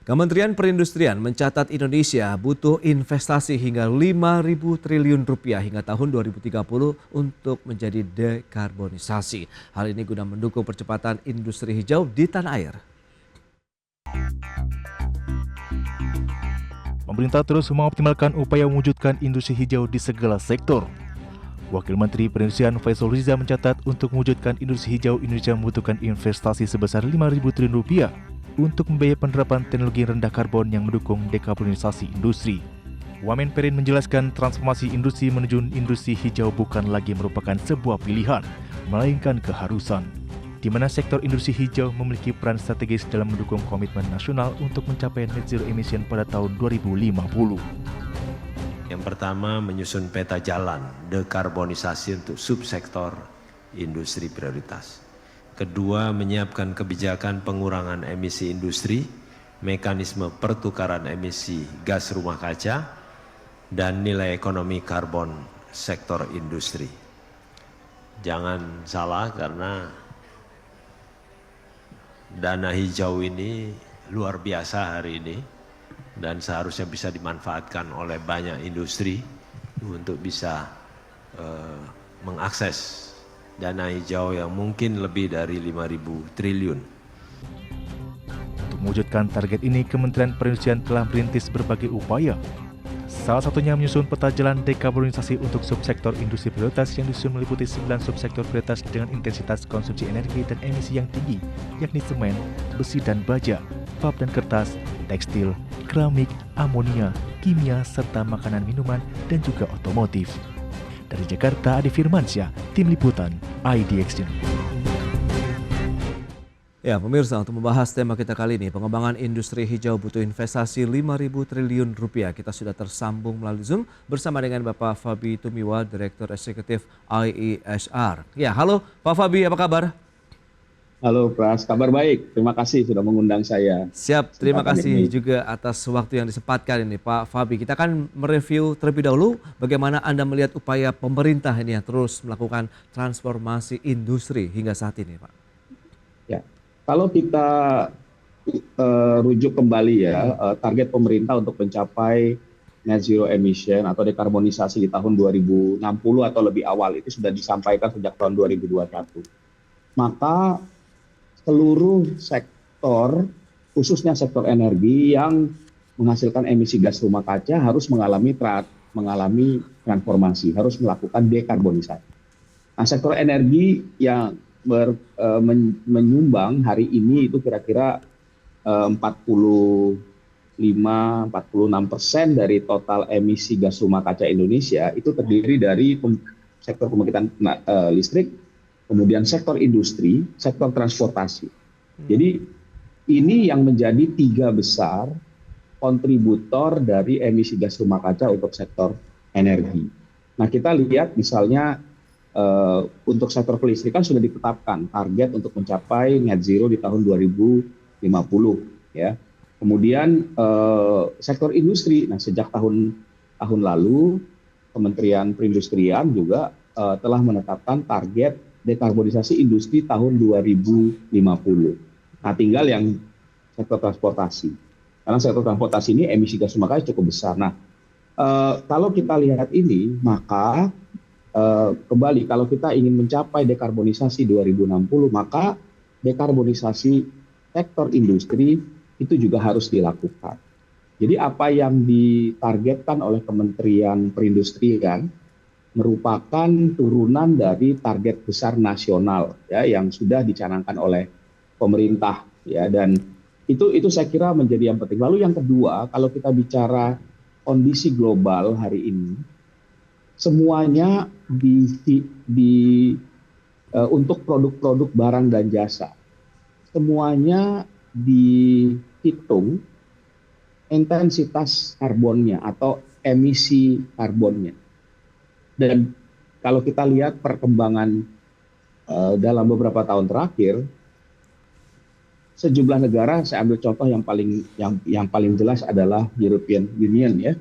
Kementerian Perindustrian mencatat Indonesia butuh investasi hingga 5.000 triliun rupiah hingga tahun 2030 untuk menjadi dekarbonisasi. Hal ini guna mendukung percepatan industri hijau di tanah air. Pemerintah terus mengoptimalkan upaya mewujudkan industri hijau di segala sektor. Wakil Menteri Perindustrian Faisal Riza mencatat untuk mewujudkan industri hijau Indonesia membutuhkan investasi sebesar 5.000 triliun rupiah untuk membiayai penerapan teknologi rendah karbon yang mendukung dekarbonisasi industri. Wamen Perin menjelaskan transformasi industri menuju industri hijau bukan lagi merupakan sebuah pilihan, melainkan keharusan, di mana sektor industri hijau memiliki peran strategis dalam mendukung komitmen nasional untuk mencapai net zero emission pada tahun 2050. Yang pertama, menyusun peta jalan dekarbonisasi untuk subsektor industri prioritas. Kedua, menyiapkan kebijakan pengurangan emisi industri, mekanisme pertukaran emisi gas rumah kaca, dan nilai ekonomi karbon sektor industri. Jangan salah karena dana hijau ini luar biasa hari ini dan seharusnya bisa dimanfaatkan oleh banyak industri untuk bisa mengakses dana hijau yang mungkin lebih dari 5.000 triliun. Untuk mewujudkan target ini, Kementerian Perindustrian telah merintis berbagai upaya. Salah satunya menyusun peta jalan dekarbonisasi untuk subsektor industri prioritas yang disusun meliputi 9 subsektor prioritas dengan intensitas konsumsi energi dan emisi yang tinggi, yakni semen, besi dan baja, pulp dan kertas, tekstil, keramik, amonia, kimia, serta makanan minuman dan juga otomotif. Dari Jakarta, Adi Firmansyah, Tim Liputan, IDX News. Ya, pemirsa, untuk membahas tema kita kali ini, pengembangan industri hijau butuh investasi 5.000 triliun rupiah. Kita sudah tersambung melalui Zoom bersama dengan Bapak Fabi Tumiwa, Direktur Eksekutif IESR. Ya, halo Pak Fabi, apa kabar? Halo Pras, kabar baik. Terima kasih sudah mengundang saya. Siap, terima kasih juga atas waktu yang disempatkan ini Pak Fabi. Kita akan mereview terlebih dahulu bagaimana Anda melihat upaya pemerintah ini yang terus melakukan transformasi industri hingga saat ini Pak. Ya, kalau kita rujuk kembali ya, target pemerintah untuk mencapai net zero emission atau dekarbonisasi di tahun 2060 atau lebih awal itu sudah disampaikan sejak tahun 2021. Maka seluruh sektor, khususnya sektor energi yang menghasilkan emisi gas rumah kaca harus mengalami transformasi, harus melakukan dekarbonisasi. Nah, sektor energi yang menyumbang hari ini itu kira-kira 45-46% dari total emisi gas rumah kaca Indonesia itu terdiri dari sektor pembangkitan listrik, kemudian sektor industri, sektor transportasi. Jadi ini yang menjadi 3 besar kontributor dari emisi gas rumah kaca untuk sektor energi. Nah, kita lihat misalnya untuk sektor kelistrikan sudah ditetapkan target untuk mencapai net zero di tahun 2050 ya. Kemudian sektor industri, nah sejak tahun lalu Kementerian Perindustrian juga telah menetapkan target dekarbonisasi industri tahun 2050. Nah, tinggal yang sektor transportasi. Karena sektor transportasi ini emisi gas rumah kaca cukup besar. Nah, kalau kita lihat ini, maka kembali kalau kita ingin mencapai dekarbonisasi 2060, maka dekarbonisasi sektor industri itu juga harus dilakukan. Jadi apa yang ditargetkan oleh Kementerian Perindustrian merupakan turunan dari target besar nasional ya yang sudah dicanangkan oleh pemerintah ya, dan itu saya kira menjadi yang penting. Lalu yang kedua, kalau kita bicara kondisi global hari ini, semuanya untuk produk-produk barang dan jasa semuanya dihitung intensitas karbonnya atau emisi karbonnya. Dan kalau kita lihat perkembangan dalam beberapa tahun terakhir, sejumlah negara, saya ambil contoh yang paling jelas adalah European Union ya,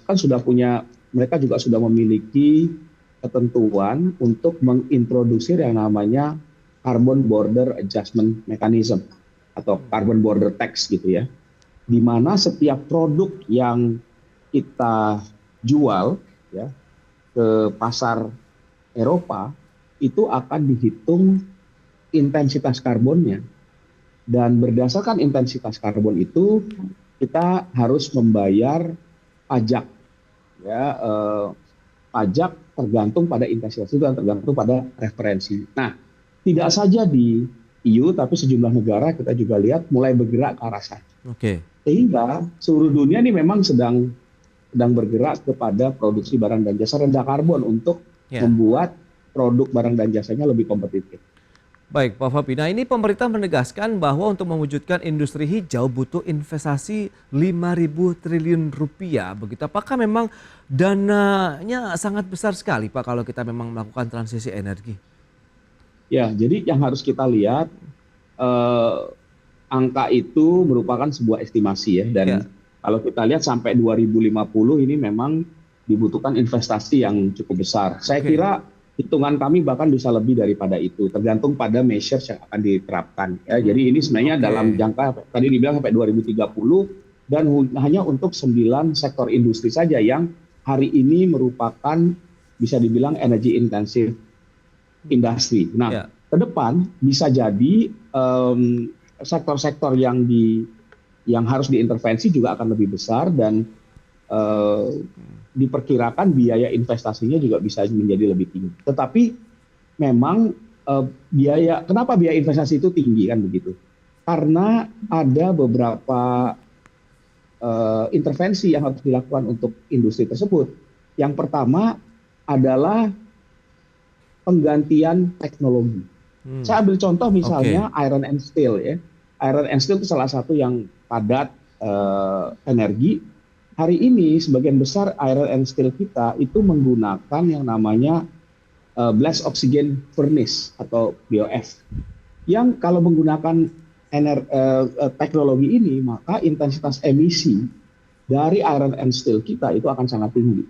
kan sudah punya, mereka juga sudah memiliki ketentuan untuk mengintroduksi yang namanya Carbon Border Adjustment Mechanism atau Carbon Border Tax gitu ya. di mana setiap produk yang kita jual ya ke pasar Eropa itu akan dihitung intensitas karbonnya, dan berdasarkan intensitas karbon itu kita harus membayar pajak ya, pajak tergantung pada intensitas itu dan tergantung pada referensi. Nah, tidak saja di EU tapi sejumlah negara kita juga lihat mulai bergerak ke arah sana. Oke. Sehingga seluruh dunia ini memang sedang bergerak kepada produksi barang dan jasa rendah karbon untuk membuat produk barang dan jasanya lebih kompetitif. Baik, Pak Fabi. Nah, ini pemerintah menegaskan bahwa untuk mewujudkan industri hijau butuh investasi 5.000 triliun rupiah. Begitu, apakah memang dananya sangat besar sekali, Pak, kalau kita memang melakukan transisi energi? Ya, jadi yang harus kita lihat, angka itu merupakan sebuah estimasi ya. Dan kalau kita lihat sampai 2050 ini memang dibutuhkan investasi yang cukup besar. Saya kira hitungan kami bahkan bisa lebih daripada itu, tergantung pada measures yang akan diterapkan. Ya. Jadi ini sebenarnya dalam jangka, tadi dibilang sampai 2030, dan hanya untuk 9 sektor industri saja yang hari ini merupakan bisa dibilang energy intensive industry. Nah, ke depan bisa jadi sektor-sektor yang harus diintervensi juga akan lebih besar, dan diperkirakan biaya investasinya juga bisa menjadi lebih tinggi. Tetapi memang kenapa biaya investasi itu tinggi kan begitu? Karena ada beberapa intervensi yang harus dilakukan untuk industri tersebut. Yang pertama adalah penggantian teknologi. Saya ambil contoh misalnya iron and steel ya. Iron and steel itu salah satu yang padat energi. Hari ini sebagian besar iron and steel kita itu menggunakan yang namanya blast oxygen furnace atau BOF. Yang kalau menggunakan teknologi ini, maka intensitas emisi dari iron and steel kita itu akan sangat tinggi.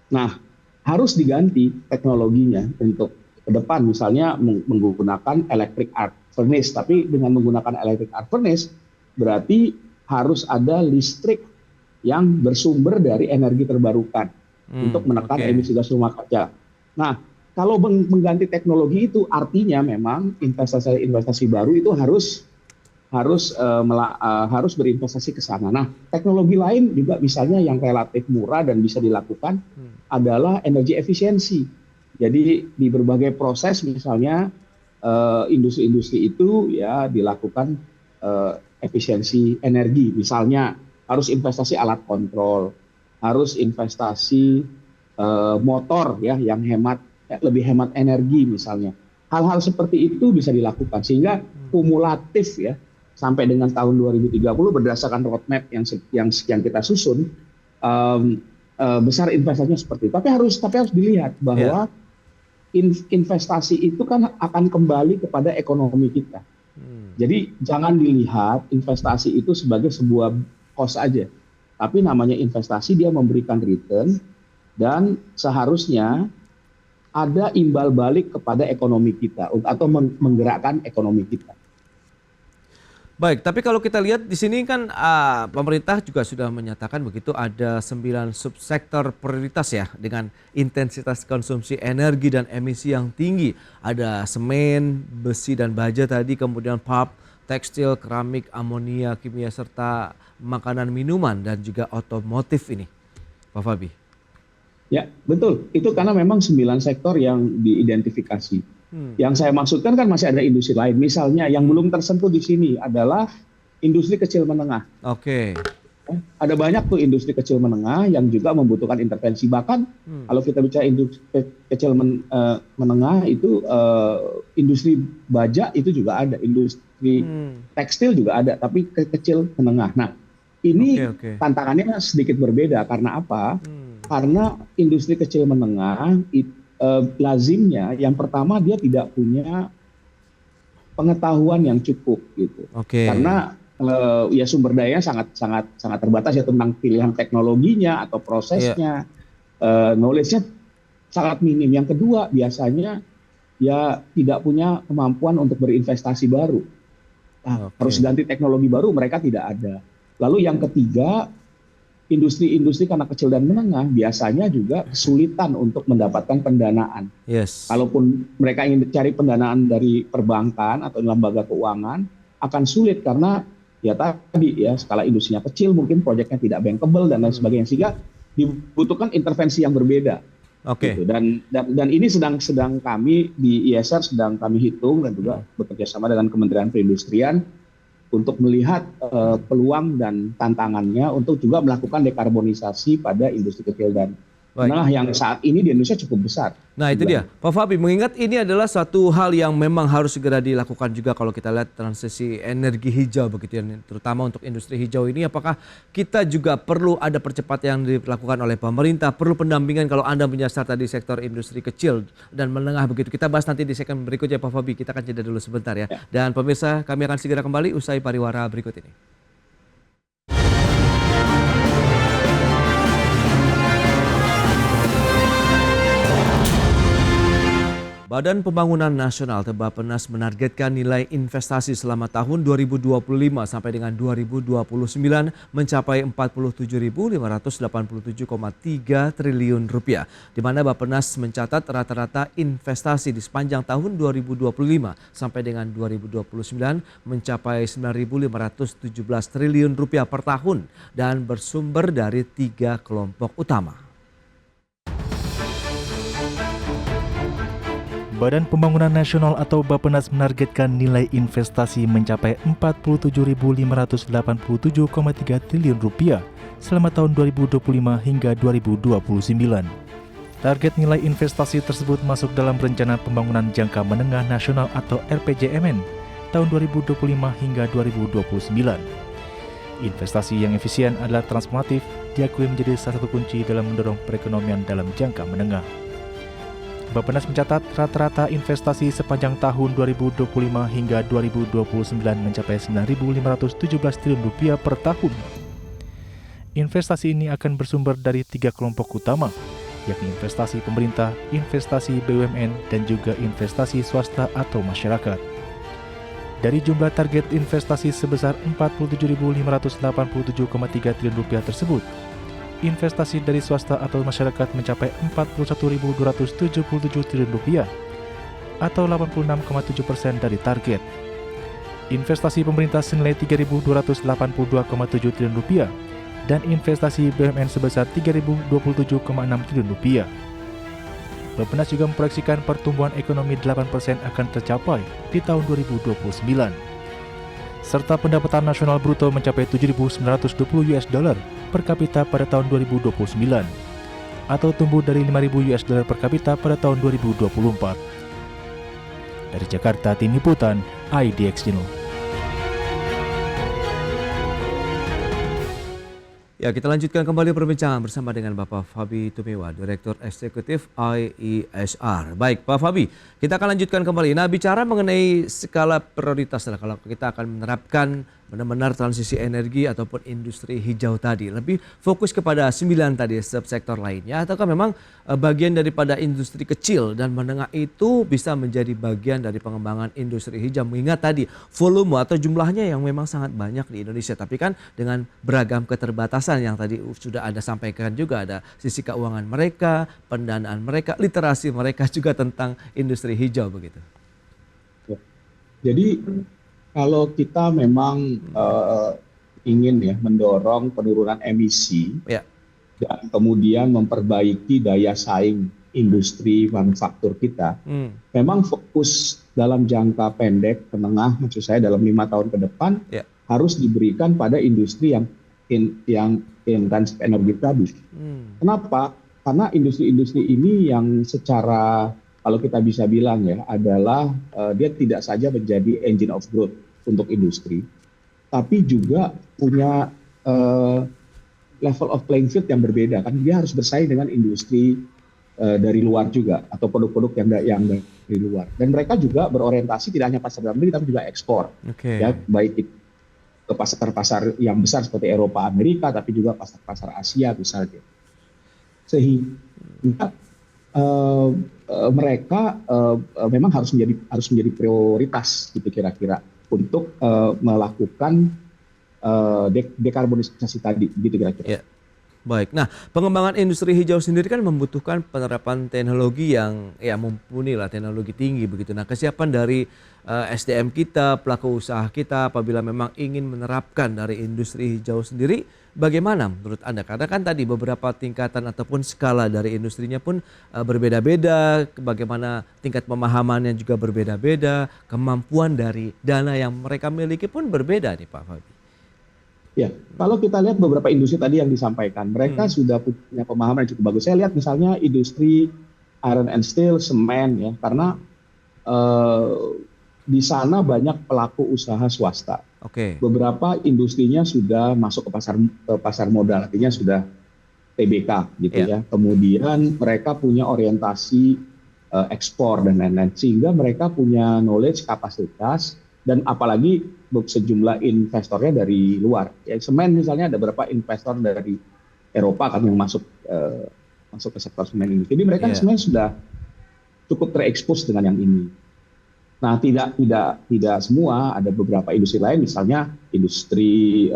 Nah, harus diganti teknologinya untuk ke depan, misalnya menggunakan electric arc furnace. Tapi dengan menggunakan electric arc furnace berarti harus ada listrik yang bersumber dari energi terbarukan untuk menekan emisi gas rumah kaca. Nah, kalau mengganti teknologi itu artinya memang investasi baru itu harus berinvestasi ke sana. Nah, teknologi lain juga misalnya yang relatif murah dan bisa dilakukan adalah energi efisiensi. Jadi di berbagai proses misalnya industri-industri itu ya dilakukan efisiensi energi, misalnya harus investasi alat kontrol, harus investasi motor ya yang lebih hemat energi misalnya. Hal-hal seperti itu bisa dilakukan sehingga kumulatif ya sampai dengan tahun 2030 berdasarkan roadmap yang kita susun, besar investasinya seperti itu. Tapi harus dilihat bahwa investasi itu kan akan kembali kepada ekonomi kita. Jadi jangan dilihat investasi itu sebagai sebuah cost aja, tapi namanya investasi dia memberikan return dan seharusnya ada imbal balik kepada ekonomi kita atau menggerakkan ekonomi kita. Baik, tapi kalau kita lihat di sini kan pemerintah juga sudah menyatakan begitu ada 9 subsektor prioritas ya dengan intensitas konsumsi energi dan emisi yang tinggi. Ada semen, besi dan baja tadi, kemudian pulp, tekstil, keramik, amonia, kimia, serta makanan minuman dan juga otomotif ini, Pak Fabi. Ya, betul. Itu karena memang 9 sektor yang diidentifikasi. Yang saya maksudkan kan masih ada industri lain. Misalnya yang belum tersentuh di sini adalah industri kecil menengah. Ada banyak tuh industri kecil menengah yang juga membutuhkan intervensi. Bahkan kalau kita bicara industri kecil menengah itu industri baja itu juga ada, industri tekstil juga ada, tapi kecil menengah. Nah, ini tantangannya sedikit berbeda. Karena apa? Karena industri kecil menengah lazimnya yang pertama dia tidak punya pengetahuan yang cukup gitu. Karena ya sumber dayanya sangat terbatas ya tentang pilihan teknologinya atau prosesnya, knowledge-nya sangat minim. Yang kedua biasanya ya tidak punya kemampuan untuk berinvestasi baru. Harus ganti teknologi baru mereka tidak ada. Lalu yang ketiga, industri-industri karena kecil dan menengah biasanya juga kesulitan untuk mendapatkan pendanaan. Yes. Kalaupun mereka ingin cari pendanaan dari perbankan atau lembaga keuangan, akan sulit karena ya tadi ya skala industrinya kecil, mungkin proyeknya tidak bankable dan lain sebagainya, sehingga dibutuhkan intervensi yang berbeda. Oke. Gitu. Dan ini sedang kami di ISR sedang kami hitung dan juga bekerja sama dengan Kementerian Perindustrian untuk melihat peluang dan tantangannya untuk juga melakukan dekarbonisasi pada industri kecil dan menengah yang saat ini di Indonesia cukup besar. Nah itu dia, Pak Fabi, mengingat ini adalah satu hal yang memang harus segera dilakukan juga kalau kita lihat transisi energi hijau begitu ya, terutama untuk industri hijau ini, apakah kita juga perlu ada percepatan yang dilakukan oleh pemerintah, perlu pendampingan kalau Anda menyasar tadi sektor industri kecil dan menengah begitu. Kita bahas nanti di segmen berikutnya Pak Fabi, kita akan jeda dulu sebentar ya. Dan pemirsa, kami akan segera kembali usai pariwara berikut ini. Badan Pembangunan Nasional atau Bappenas menargetkan nilai investasi selama tahun 2025 sampai dengan 2029 mencapai 47.587,3 triliun rupiah, di mana Bappenas mencatat rata-rata investasi di sepanjang tahun 2025 sampai dengan 2029 mencapai 9.517 triliun rupiah per tahun dan bersumber dari 3 kelompok utama. Badan Pembangunan Nasional atau Bappenas menargetkan nilai investasi mencapai 47.587,3 triliun rupiah selama tahun 2025 hingga 2029. Target nilai investasi tersebut masuk dalam Rencana Pembangunan Jangka Menengah Nasional atau RPJMN tahun 2025 hingga 2029. Investasi yang efisien adalah transformatif, diakui menjadi salah satu kunci dalam mendorong perekonomian dalam jangka menengah. Bappenas mencatat rata-rata investasi sepanjang tahun 2025 hingga 2029 mencapai 9.517 triliun rupiah per tahun. Investasi ini akan bersumber dari 3 kelompok utama, yakni investasi pemerintah, investasi BUMN, dan juga investasi swasta atau masyarakat. Dari jumlah target investasi sebesar 47.587,3 triliun rupiah tersebut, investasi dari swasta atau masyarakat mencapai 41.277 triliun rupiah atau 86,7% dari target. Investasi pemerintah senilai 3.282,7 triliun rupiah dan investasi BUMN sebesar 3.027,6 triliun rupiah. Bappenas juga memproyeksikan pertumbuhan ekonomi 8% akan tercapai di tahun 2029. Serta pendapatan nasional bruto mencapai 7.920 US dollar per kapita pada tahun 2029 atau tumbuh dari 5.000 US dollar per kapita pada tahun 2024. Dari Jakarta, Tim Liputan, IDX Channel. Ya, kita lanjutkan kembali perbincangan bersama dengan Bapak Fabi Tumiwa, Direktur Eksekutif IESR. Baik, Pak Fabi, kita akan lanjutkan kembali. Nah, bicara mengenai skala prioritas, kalau kita akan menerapkan benar-benar transisi energi ataupun industri hijau tadi, lebih fokus kepada 9 tadi subsektor lainnya, ataukah memang bagian daripada industri kecil dan menengah itu bisa menjadi bagian dari pengembangan industri hijau, mengingat tadi volume atau jumlahnya yang memang sangat banyak di Indonesia, tapi kan dengan beragam keterbatasan yang tadi sudah Anda sampaikan juga, ada sisi keuangan mereka, pendanaan mereka, literasi mereka juga tentang industri hijau begitu. Jadi kalau kita memang ingin ya mendorong penurunan emisi dan kemudian memperbaiki daya saing industri manufaktur kita, memang fokus dalam jangka pendek, menengah, maksud saya dalam 5 tahun ke depan harus diberikan pada industri yang intensif energi tadi. Kenapa? Karena industri-industri ini yang secara kalau kita bisa bilang ya adalah dia tidak saja menjadi engine of growth untuk industri, tapi juga punya level of playing field yang berbeda kan. Dia harus bersaing dengan industri dari luar juga atau produk-produk yang dari luar. Dan mereka juga berorientasi tidak hanya pasar dalam negeri tapi juga ekspor. Ya, baik itu ke pasar-pasar yang besar seperti Eropa, Amerika, tapi juga pasar-pasar Asia misalnya. Sehingga mereka memang harus menjadi prioritas gitu kira-kira untuk melakukan dekarbonisasi tadi, gitu kira-kira. Ya. Baik. Nah, pengembangan industri hijau sendiri kan membutuhkan penerapan teknologi yang ya mumpuni lah, teknologi tinggi begitu. Nah, kesiapan dari SDM kita, pelaku usaha kita apabila memang ingin menerapkan dari industri hijau sendiri, bagaimana menurut Anda? Karena kan tadi beberapa tingkatan ataupun skala dari industrinya pun berbeda-beda, bagaimana tingkat pemahamannya juga berbeda-beda, kemampuan dari dana yang mereka miliki pun berbeda nih Pak Fabi. Ya, kalau kita lihat beberapa industri tadi yang disampaikan, mereka sudah punya pemahaman yang cukup bagus. Saya lihat misalnya industri iron and steel, semen, ya, karena di sana banyak pelaku usaha swasta. Oke. Beberapa industrinya sudah masuk ke pasar modal, artinya sudah TBK, gitu ya. Kemudian mereka punya orientasi ekspor dan lain-lain, sehingga mereka punya knowledge, kapasitas, dan apalagi sejumlah investornya dari luar. Ya, semen misalnya ada beberapa investor dari Eropa kan yang masuk ke sektor semen ini. Jadi mereka sebenarnya sudah cukup terekspos dengan yang ini. Nah, tidak semua, ada beberapa industri lain, misalnya industri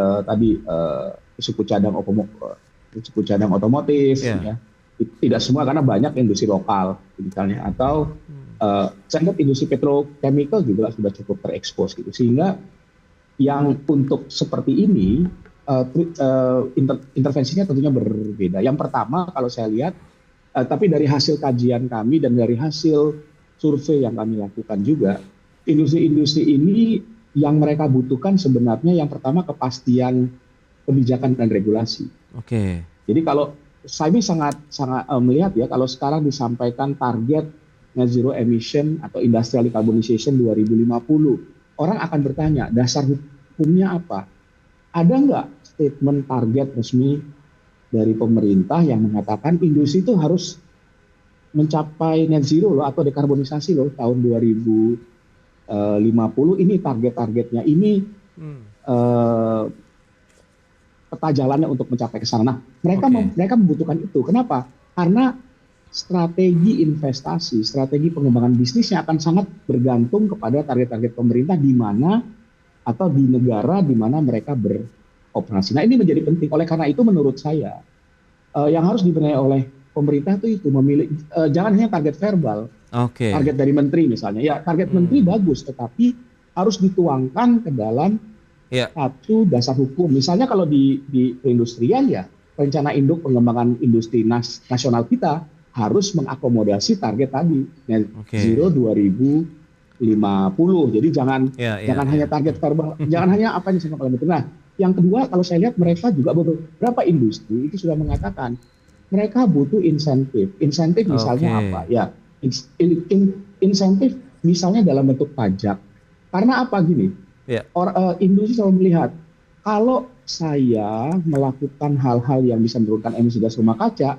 suku cadang otomotif, ya. Tidak semua karena banyak industri lokal misalnya, atau saya lihat industri petrochemical juga sudah cukup terekspos gitu, sehingga yang untuk seperti ini intervensinya tentunya berbeda. Yang pertama kalau saya lihat, tapi dari hasil kajian kami dan dari hasil survei yang kami lakukan juga, industri-industri ini yang mereka butuhkan sebenarnya yang pertama kepastian kebijakan dan regulasi. Oke. Jadi kalau saya sangat melihat ya, kalau sekarang disampaikan target net zero emission atau industrial decarbonization 2050, orang akan bertanya, dasar hukumnya apa? Ada nggak statement target resmi dari pemerintah yang mengatakan industri itu harus mencapai net zero loh, atau dekarbonisasi loh tahun 2050, ini target-targetnya, ini peta jalannya untuk mencapai ke sana. Nah, mereka membutuhkan itu. Kenapa? Karena strategi investasi, strategi pengembangan bisnisnya akan sangat bergantung kepada target-target pemerintah di mana atau di negara di mana mereka beroperasi. Nah, ini menjadi penting. Oleh karena itu menurut saya yang harus dibenahi oleh pemerintah itu memilih jangan hanya target verbal. Target dari menteri misalnya. Ya, target menteri bagus, tetapi harus dituangkan ke dalam satu dasar hukum. Misalnya kalau di perindustrian, ya rencana induk pengembangan industri nasional kita harus mengakomodasi target tadi net zero 2050. Jadi jangan hanya target verbal, jangan hanya apa yang disampaikan oleh menteri. Nah, yang kedua kalau saya lihat mereka juga beberapa industri itu sudah mengatakan mereka butuh insentif. Insentif misalnya apa? Ya, insentif misalnya dalam bentuk pajak. Karena apa gini? Industri selalu melihat kalau saya melakukan hal-hal yang bisa menurunkan emisi gas rumah kaca,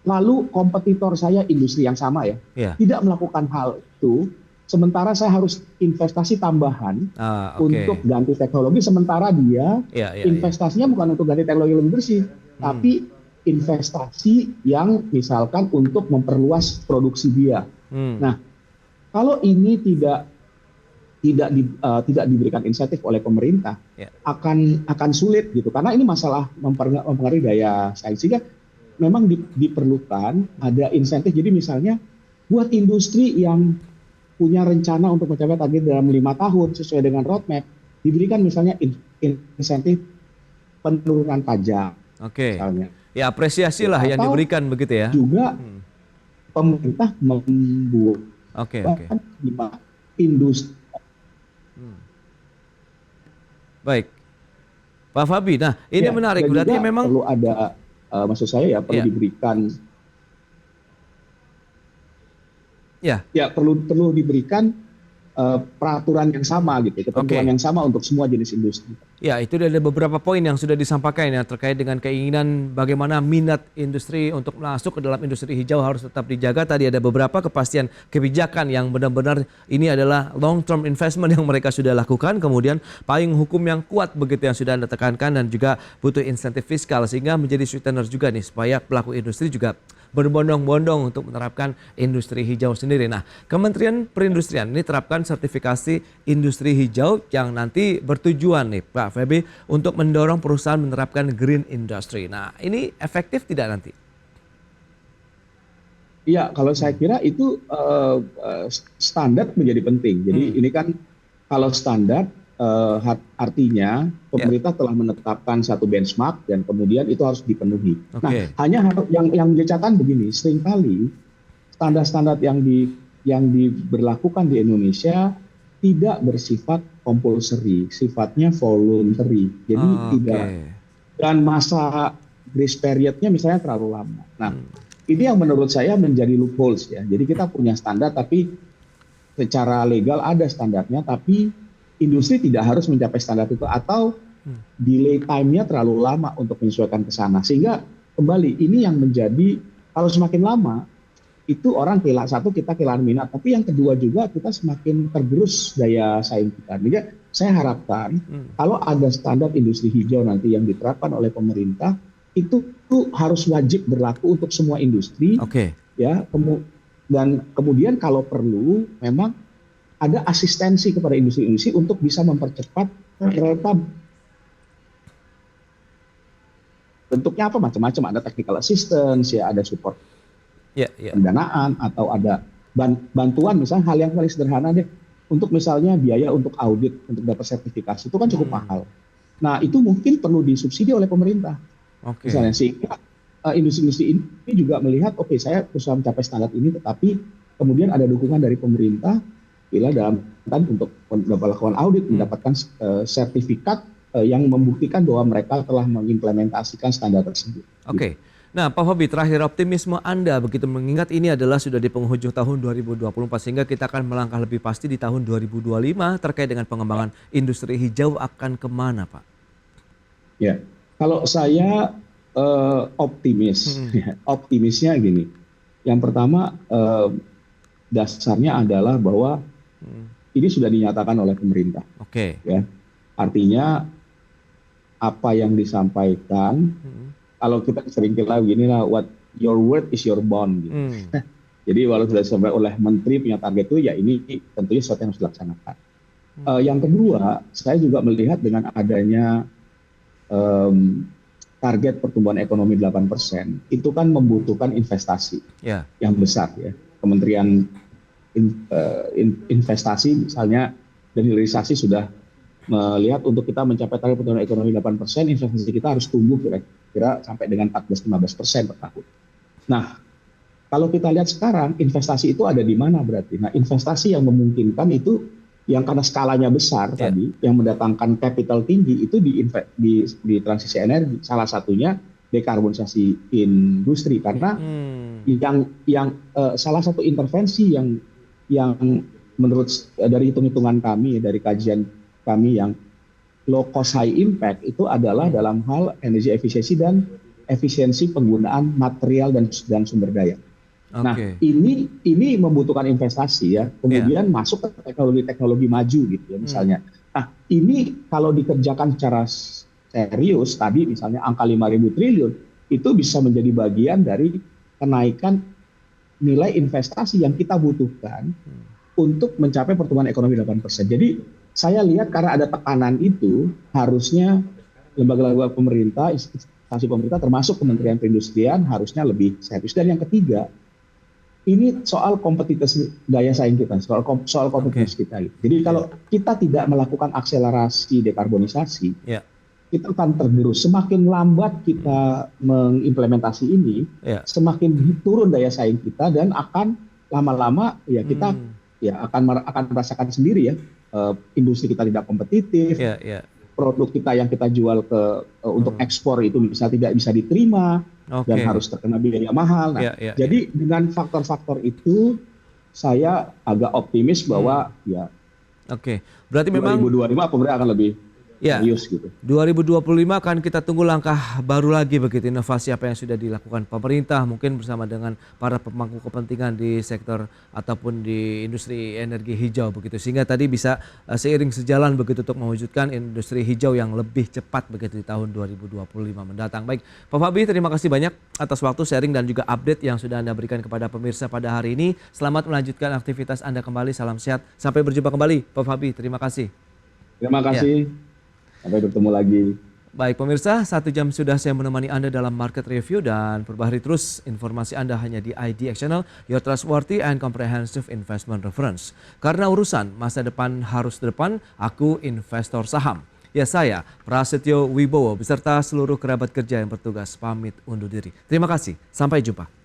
lalu kompetitor saya industri yang sama tidak melakukan hal itu, sementara saya harus investasi tambahan untuk ganti teknologi, sementara dia investasinya bukan untuk ganti teknologi lebih bersih, tapi investasi yang misalkan untuk memperluas produksi dia. Nah, kalau ini tidak diberikan insentif oleh pemerintah, akan sulit gitu, karena ini masalah mempengaruhi daya saing, sehingga memang diperlukan ada insentif. Jadi misalnya buat industri yang punya rencana untuk mencapai target dalam 5 tahun sesuai dengan roadmap, diberikan misalnya insentif penurunan pajak. Misalnya. Ya, apresiasi lah yang diberikan begitu ya. Juga pemerintah membuat industri. Baik, Pak Fabi. Nah, ini menarik. Berarti memang perlu ada, maksud saya perlu diberikan. Perlu diberikan peraturan yang sama gitu, ketentuan yang sama untuk semua jenis industri. Ya, itu ada beberapa poin yang sudah disampaikan ya terkait dengan keinginan bagaimana minat industri untuk masuk ke dalam industri hijau harus tetap dijaga. Tadi ada beberapa kepastian kebijakan yang benar-benar ini adalah long term investment yang mereka sudah lakukan, kemudian payung hukum yang kuat begitu yang sudah Anda tekankan, dan juga butuh insentif fiskal sehingga menjadi sweetener juga nih supaya pelaku industri juga berbondong-bondong untuk menerapkan industri hijau sendiri. Nah, Kementerian Perindustrian ini terapkan sertifikasi industri hijau yang nanti bertujuan nih Pak Feby untuk mendorong perusahaan menerapkan green industry. Nah, ini efektif tidak nanti? Iya, kalau saya kira itu standar menjadi penting. Jadi ini kan kalau standar artinya pemerintah telah menetapkan satu benchmark dan kemudian itu harus dipenuhi. Nah, hanya yang menjadi catatan begini, seringkali standar-standar yang diberlakukan di Indonesia tidak bersifat compulsory, sifatnya voluntary. Jadi tidak, dan masa grace periodnya misalnya terlalu lama. Nah, ini yang menurut saya menjadi loopholes ya. Jadi kita punya standar tapi secara legal ada standarnya, tapi industri tidak harus mencapai standar itu atau delay time-nya terlalu lama untuk menyesuaikan ke sana. Sehingga kembali ini yang menjadi kalau semakin lama itu orang satu kita kehilangan minat, tapi yang kedua juga kita semakin tergerus daya saing kita. Jadi saya harapkan kalau ada standar industri hijau nanti yang diterapkan oleh pemerintah itu harus wajib berlaku untuk semua industri, ya. Dan kemudian kalau perlu memang ada asistensi kepada industri-industri untuk bisa mempercepat kereta. Bentuknya apa macam-macam, ada technical assistance, ya, ada support pendanaan atau ada bantuan, misalnya hal yang paling sederhana deh, untuk misalnya biaya untuk audit untuk dapat sertifikasi itu kan cukup mahal. Nah itu mungkin perlu disubsidi oleh pemerintah. Misalnya sehingga industri-industri ini juga melihat, oke, saya berusaha mencapai standar ini, tetapi kemudian ada dukungan dari pemerintah bila dalam untuk melakukan audit mendapatkan sertifikat yang membuktikan bahwa mereka telah mengimplementasikan standar tersebut. Nah, Pak Feby, terakhir optimisme Anda begitu mengingat ini adalah sudah di penghujung tahun 2024 sehingga kita akan melangkah lebih pasti di tahun 2025 terkait dengan pengembangan industri hijau akan kemana, Pak? Ya. Kalau saya optimis, optimisnya gini. Yang pertama dasarnya adalah bahwa ini sudah dinyatakan oleh pemerintah. Ya, artinya apa yang disampaikan, kalau kita sering kira begini lah, what your word is your bond. Gitu. Jadi walau sudah disampaikan oleh menteri punya target itu, ya ini tentunya sesuatu yang harus dilaksanakan. Yang kedua, saya juga melihat dengan adanya target pertumbuhan ekonomi 8%, itu kan membutuhkan investasi yang besar ya. Kementerian investasi misalnya dan hilirisasi sudah melihat untuk kita mencapai target pertumbuhan ekonomi 8%, investasi kita harus tumbuh kira-kira sampai dengan 14-15% per tahun. Nah, kalau kita lihat sekarang investasi itu ada di mana berarti? Nah, investasi yang memungkinkan itu yang karena skalanya besar tadi, yang mendatangkan capital tinggi itu di transisi energi. Salah satunya dekarbonisasi industri karena yang salah satu intervensi yang menurut dari hitung-hitungan kami, dari kajian kami yang low cost high impact itu adalah dalam hal energi efisiensi dan efisiensi penggunaan material dan sumber daya. Nah, ini membutuhkan investasi ya, kemudian masuk ke teknologi maju gitu ya misalnya. Nah, ini kalau dikerjakan secara serius tadi misalnya angka 5.000 triliun itu bisa menjadi bagian dari kenaikan nilai investasi yang kita butuhkan untuk mencapai pertumbuhan ekonomi 8%. Jadi saya lihat karena ada tekanan itu harusnya lembaga-lembaga pemerintah, instansi pemerintah termasuk Kementerian Perindustrian harusnya lebih serius. Dan yang ketiga, ini soal kompetitif daya saing kita, soal kompetitif kita. Jadi kalau kita tidak melakukan akselerasi dekarbonisasi, kita akan tergerus. Semakin lambat kita mengimplementasi ini, semakin turun daya saing kita dan akan lama-lama ya kita akan merasakan sendiri ya, industri kita tidak kompetitif, produk kita yang kita jual untuk ekspor itu tidak bisa diterima. Dan harus terkena biaya mahal. Nah, jadi dengan faktor-faktor itu saya agak optimis bahwa berarti memang 2025 pemerintah akan lebih Ya, serius gitu. 2025 kan kita tunggu langkah baru lagi begitu, inovasi apa yang sudah dilakukan pemerintah mungkin bersama dengan para pemangku kepentingan di sektor ataupun di industri energi hijau begitu, sehingga tadi bisa seiring sejalan begitu untuk mewujudkan industri hijau yang lebih cepat begitu di tahun 2025 mendatang. Baik, Pak Fabi, terima kasih banyak atas waktu sharing dan juga update yang sudah Anda berikan kepada pemirsa pada hari ini. Selamat melanjutkan aktivitas Anda kembali, salam sehat, sampai berjumpa kembali Pak Fabi, terima kasih. Terima kasih. Sampai bertemu lagi. Baik pemirsa, 1 jam sudah saya menemani Anda dalam market review dan perbaharui terus informasi Anda hanya di IDX Channel, your trustworthy and comprehensive investment reference. Karena urusan masa depan harus depan, aku investor saham. Ya saya, Prasetyo Wibowo, beserta seluruh kerabat kerja yang bertugas pamit undur diri. Terima kasih, sampai jumpa.